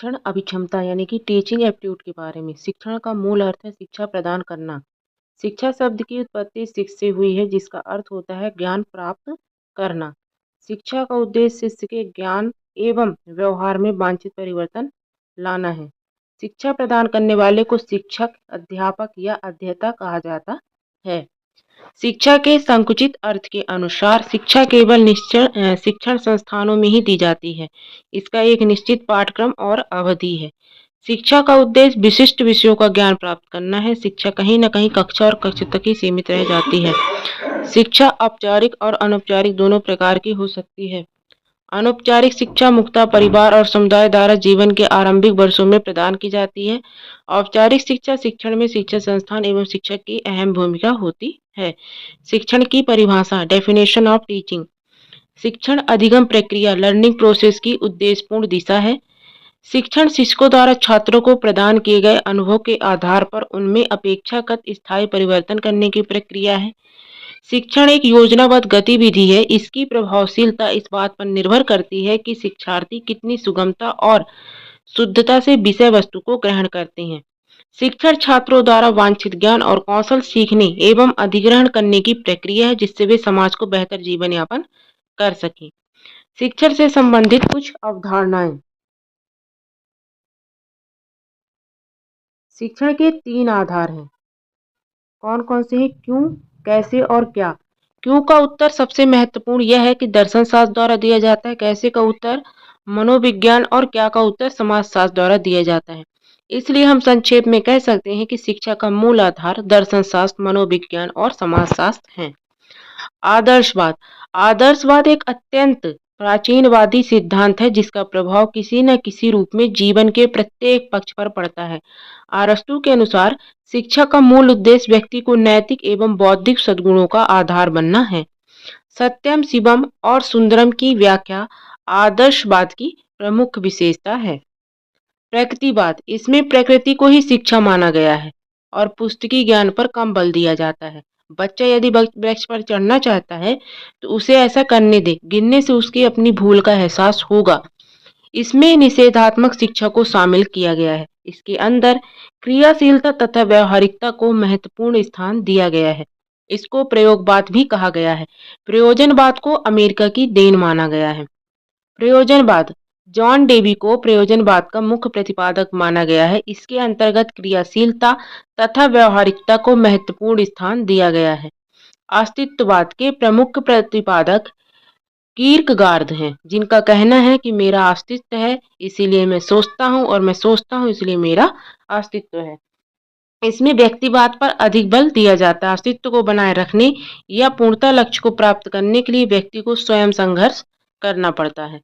शिक्षण अभिक्षमता यानी कि टीचिंग एप्टीट्यूड के बारे में। शिक्षण का मूल अर्थ है शिक्षा प्रदान करना। शिक्षा शब्द की उत्पत्ति शिक्ष से हुई है, जिसका अर्थ होता है ज्ञान प्राप्त करना। शिक्षा का उद्देश्य शिष्य के ज्ञान एवं व्यवहार में वांछित परिवर्तन लाना है। शिक्षा प्रदान करने वाले को शिक्षक, अध्यापक या अध्येता कहा जाता है। शिक्षा के संकुचित अर्थ के अनुसार शिक्षा केवल शिक्षण संस्थानों में ही दी जाती है। इसका एक निश्चित पाठ्यक्रम और अवधि है। शिक्षा का उद्देश्य विशिष्ट विषयों का ज्ञान प्राप्त करना है। शिक्षा कहीं न कहीं कक्षा और कक्षा तक ही सीमित रह जाती है। शिक्षा औपचारिक और अनौपचारिक दोनों प्रकार की हो सकती है। अनौपचारिक शिक्षा मुख्यतः परिवार और समुदाय द्वारा जीवन के आरंभिक वर्षों में प्रदान की जाती है। औपचारिक शिक्षा शिक्षण में शिक्षा संस्थान एवं शिक्षक की अहम भूमिका होती है। शिक्षण की परिभाषा, डेफिनेशन ऑफ टीचिंग। शिक्षण अधिगम प्रक्रिया, लर्निंग प्रोसेस की उद्देश्यपूर्ण दिशा है। शिक्षण शिक्षकों द्वारा छात्रों को प्रदान किए गए अनुभव के आधार पर उनमें अपेक्षाकृत स्थायी परिवर्तन करने की प्रक्रिया है। शिक्षण एक योजनाबद्ध गतिविधि है। इसकी प्रभावशीलता इस बात पर निर्भर करती है कि शिक्षार्थी कितनी सुगमता और शुद्धता से विषय वस्तु को ग्रहण करते हैं। शिक्षण छात्रों द्वारा वांछित ज्ञान और कौशल सीखने एवं अधिग्रहण करने की प्रक्रिया है, जिससे वे समाज को बेहतर जीवन यापन कर सकें। शिक्षण से संबंधित कुछ अवधारणाएं। शिक्षण के 3 आधार हैं। कौन कौन से हैं? क्यों, कैसे और क्या। क्यों का उत्तर सबसे महत्वपूर्ण यह है कि दर्शन शास्त्र द्वारा दिया जाता है। कैसे का उत्तर मनोविज्ञान और क्या का उत्तर समाजशास्त्र द्वारा दिया जाता है। इसलिए हम संक्षेप में कह सकते हैं कि शिक्षा का मूल आधार दर्शन शास्त्र, मनोविज्ञान और समाजशास्त्र है। आदर्शवाद। आदर्शवाद एक अत्यंत प्राचीनवादी सिद्धांत है, जिसका प्रभाव किसी न किसी रूप में जीवन के प्रत्येक पक्ष पर पड़ता है। अरस्तू के अनुसार शिक्षा का मूल उद्देश्य व्यक्ति को नैतिक एवं बौद्धिक सद्गुणों का आधार बनना है। सत्यम, शिवम और सुंदरम की व्याख्या आदर्शवाद की प्रमुख विशेषता है। प्रकृतिवाद। इसमें प्रकृति को ही शिक्षा माना गया है और पुस्तकी ज्ञान पर कम बल दिया जाता है। बच्चा यदि वृक्ष पर चढ़ना चाहता है तो उसे ऐसा करने दे। गिरने से उसकी अपनी भूल का एहसास होगा। इसमें निषेधात्मक शिक्षा को शामिल किया गया है। इसके अंदर क्रियाशीलता तथा व्यवहारिकता को महत्वपूर्ण स्थान दिया गया है। इसको प्रयोगवाद भी कहा गया है। प्रयोजनवाद को अमेरिका की देन माना गया है। प्रयोजनवाद। जॉन डेवी को प्रयोजनवाद का मुख्य प्रतिपादक माना गया है। इसके अंतर्गत क्रियाशीलता तथा व्यवहारिकता को महत्वपूर्ण स्थान दिया गया है। अस्तित्ववाद के प्रमुख प्रतिपादक कीर्कगार्ड हैं, जिनका कहना है कि मेरा अस्तित्व है इसीलिए मैं सोचता हूँ और मैं सोचता हूँ इसलिए मेरा अस्तित्व है। इसमें व्यक्तिवाद पर अधिक बल दिया जाता है। अस्तित्व को बनाए रखने या पूर्णता लक्ष्य को प्राप्त करने के लिए व्यक्ति को स्वयं संघर्ष करना पड़ता है।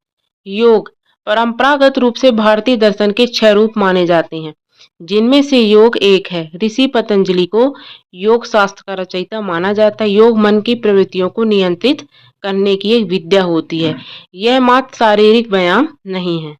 योग। परंपरागत रूप से भारतीय दर्शन के 6 रूप माने जाते हैं, जिनमें से योग एक है। ऋषि पतंजलि को योग शास्त्र का रचयिता माना जाता है। योग मन की प्रवृत्तियों को नियंत्रित करने की एक विद्या होती है। यह मात्र शारीरिक व्यायाम नहीं है।